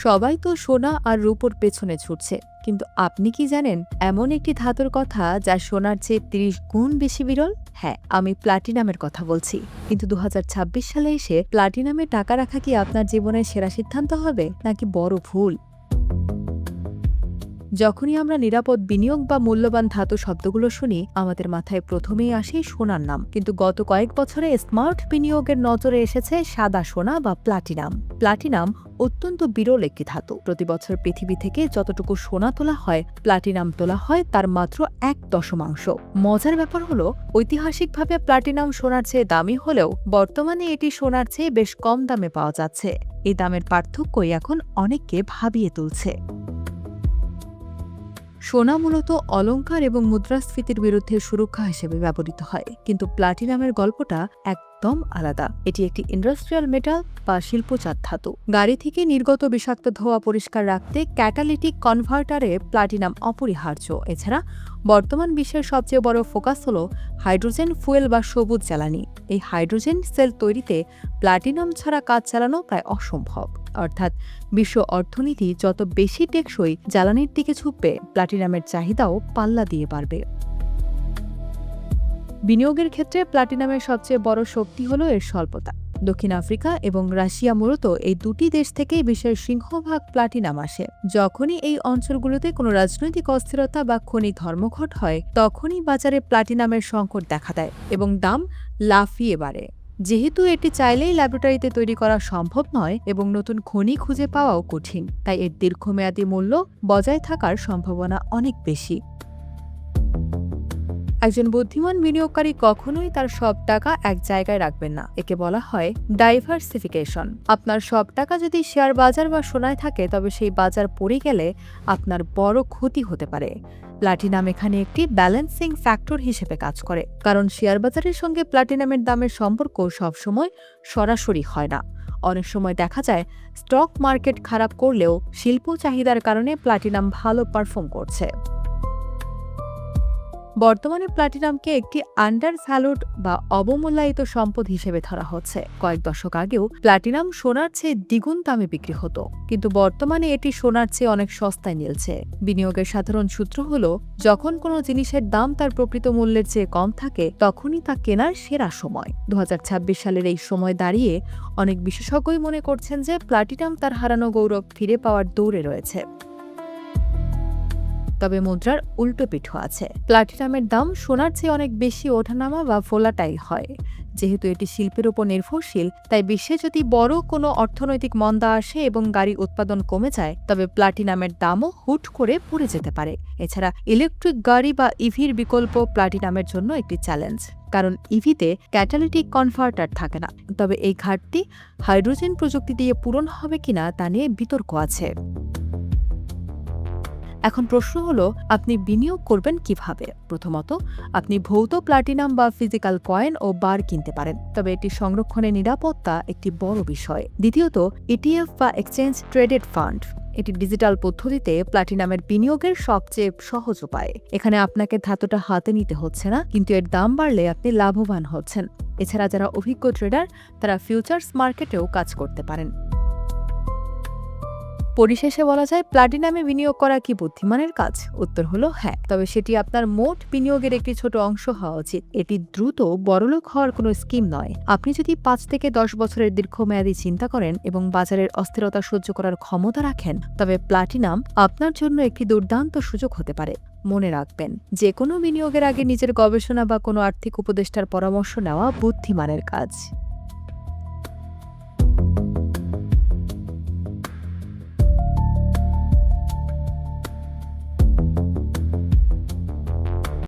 সবাই তো সোনা আর রূপোর পেছনে ছুটছে, কিন্তু আপনি কি জানেন এমন একটি ধাতুর কথা যা সোনার চেয়ে ৩০ গুণ বেশি বিরল? হ্যাঁ, আমি প্লাটিনামের কথা বলছি। কিন্তু ২০২৬ সালে এসে প্লাটিনামে টাকা রাখা কি আপনার জীবনের সেরা সিদ্ধান্ত হবে, নাকি বড় ভুল? যখনই আমরা নিরাপদ বিনিয়োগ বা মূল্যবান ধাতু শব্দগুলো শুনি, আমাদের মাথায় প্রথমেই আসে সোনার নাম। কিন্তু গত কয়েক বছরে স্মার্ট বিনিয়োগের নজরে এসেছে সাদা সোনা বা প্লাটিনাম। প্লাটিনাম অত্যন্ত বিরল একটি ধাতু। প্রতি বছর পৃথিবী থেকে যতটুকু সোনা তোলা হয়, প্লাটিনাম তোলা হয় তার মাত্র ১/১০। মজার ব্যাপার হলো, ঐতিহাসিকভাবে প্লাটিনাম সোনার চেয়ে দামি হলেও বর্তমানে এটি সোনার চেয়ে বেশ কম দামে পাওয়া যাচ্ছে। এই দামের পার্থক্যই এখন অনেককে ভাবিয়ে তুলছে। সোনা মূলত অলংকার এবং মুদ্রাস্ফীতির বিরুদ্ধে সুরক্ষা হিসেবে ব্যবহৃত হয়, কিন্তু প্লাটিনামের গল্পটা একদম আলাদা। এটি একটি ইন্ডাস্ট্রিয়াল মেটাল বা শিল্পজাত ধাতু। গাড়ি থেকে নির্গত বিষাক্ত ধোঁয়া পরিষ্কার রাখতে ক্যাটালিটিক কনভার্টারে প্লাটিনাম অপরিহার্য। এছাড়া বর্তমান বিশ্বের সবচেয়ে বড় ফোকাস হল হাইড্রোজেন ফুয়েল বা সবুজ জ্বালানি। এই হাইড্রোজেন সেল তৈরিতে প্লাটিনাম ছাড়া কাজ চালানো প্রায় অসম্ভব। অর্থাৎ বিশ্ব অর্থনীতি যত বেশি টেকসই জ্বালানির দিকে ঝুঁকবে, প্লাটিনামের চাহিদাও পাল্লা দিয়ে বাড়বে। বিনিয়োগের ক্ষেত্রে প্লাটিনামের সবচেয়ে বড় শক্তি হল এর স্বল্পতা। দক্ষিণ আফ্রিকা এবং রাশিয়া মূলত এই দুটি দেশ থেকেই বিশ্বের সিংহভাগ প্লাটিনাম আসে। যখনই এই অঞ্চলগুলোতে কোনো রাজনৈতিক অস্থিরতা বা খনি ধর্মঘট হয়, তখনই বাজারে প্লাটিনামের সংকট দেখা দেয় এবং দাম লাফিয়ে বাড়ে। যেহেতু এটি চাইলেই ল্যাবরেটরিতে তৈরি করা সম্ভব নয় এবং নতুন খনি খুঁজে পাওয়াও কঠিন, তাই এর দীর্ঘমেয়াদী মূল্য বজায় থাকার সম্ভাবনা অনেক বেশি। একজন বুদ্ধিমান বিনিয়োগকারী কখনোই তার সব টাকা এক জায়গায় রাখবেন না। একে বলা হয় ডাইভার্সিফিকেশন। আপনার সব টাকা যদি শেয়ার বাজার বা সোনায় থাকে, তবে সেই বাজার পড়ে গেলে আপনার বড় ক্ষতি হতে পারে। প্লাটিনাম এখানে একটি ব্যালেন্সিং ফ্যাক্টর হিসেবে কাজ করে, কারণ শেয়ার বাজারের সঙ্গে প্লাটিনামের দামের সম্পর্ক সবসময় সরাসরি হয় না। অনেক সময় দেখা যায় স্টক মার্কেট খারাপ করলেও শিল্প চাহিদার কারণে প্লাটিনাম ভালো পারফর্ম করছে। বর্তমানে প্লাটিনামকে একটি আন্ডার ভ্যালুড বা অবমূল্যায়িত সম্পদ হিসেবে ধরা হচ্ছে। কয়েক দশক আগেও প্লাটিনাম সোনার চেয়ে দ্বিগুণ দামে বিক্রি হতো, কিন্তু বর্তমানে এটি সোনার চেয়ে অনেক সস্তায় মিলছে। বিনিয়োগের সাধারণ সূত্র হল, যখন কোনো জিনিসের দাম তার প্রকৃত মূল্যের চেয়ে কম থাকে, তখনই তা কেনার সেরা সময়। ২০২৬ সালের এই সময় দাঁড়িয়ে অনেক বিশেষজ্ঞই মনে করছেন যে প্লাটিনাম তার হারানো গৌরব ফিরে পাওয়ার দৌড়ে রয়েছে। তবে মুদ্রার উল্টো পিঠও আছে। প্লাটিনামের দাম সোনার চেয়ে অনেক বেশি ওঠানামা বা ভোলাটাইল হয়। যেহেতু এটি শিল্পের উপর নির্ভরশীল, তাই বিশ্বে যদি বড় কোনো অর্থনৈতিক মন্দা আসে এবং গাড়ি উৎপাদন কমে যায়, তবে প্লাটিনামের দামও হুট করে পড়ে যেতে পারে। এছাড়া ইলেকট্রিক গাড়ি বা ইভির বিকল্প প্লাটিনামের জন্য একটি চ্যালেঞ্জ, কারণ ইভিতে ক্যাটালিটিক কনভার্টার থাকে না। তবে এই ঘাটতি হাইড্রোজেন প্রযুক্তি দিয়ে পূরণ হবে কিনা তা নিয়ে বিতর্ক আছে। এখন প্রশ্ন হলো, আপনি বিনিয়োগ করবেন কিভাবে? প্রথমত, আপনি ভৌত প্লাটিনাম বা ফিজিক্যাল কয়েন ও বার কিনতে পারেন, তবে এটি সংরক্ষণের নিরাপত্তা একটি বড় বিষয়। দ্বিতীয়ত, ইটিএফ বা এক্সচেঞ্জ ট্রেডেড ফান্ড। এটি ডিজিটাল পদ্ধতিতে প্লাটিনামের বিনিয়োগের সবচেয়ে সহজ উপায়। এখানে আপনাকে ধাতুটা হাতে নিতে হচ্ছে না, কিন্তু এর দাম বাড়লে আপনি লাভবান হচ্ছেন। এছাড়া যারা অভিজ্ঞ ট্রেডার, তারা ফিউচার্স মার্কেটেও কাজ করতে পারেন। পরিশেষে বলা যায়, প্লাটিনামে বিনিয়োগ করা কি বুদ্ধিমানের কাজ? উত্তর হলো হ্যাঁ, তবে সেটি আপনার মোট বিনিয়োগের একটি ছোট অংশ হওয়া উচিত। এটি দ্রুত বড়লোক হওয়ার কোনো স্কিম নয়। আপনি যদি ৫ থেকে ১০ বছরের দীর্ঘমেয়াদী চিন্তা করেন এবং বাজারের অস্থিরতা সহ্য করার ক্ষমতা রাখেন, তবে প্লাটিনাম আপনার জন্য একটি দুর্দান্ত সুযোগ হতে পারে। মনে রাখবেন, যে কোনো বিনিয়োগের আগে নিজের গবেষণা বা কোনো আর্থিক উপদেষ্টার পরামর্শ নেওয়া বুদ্ধিমানের কাজ।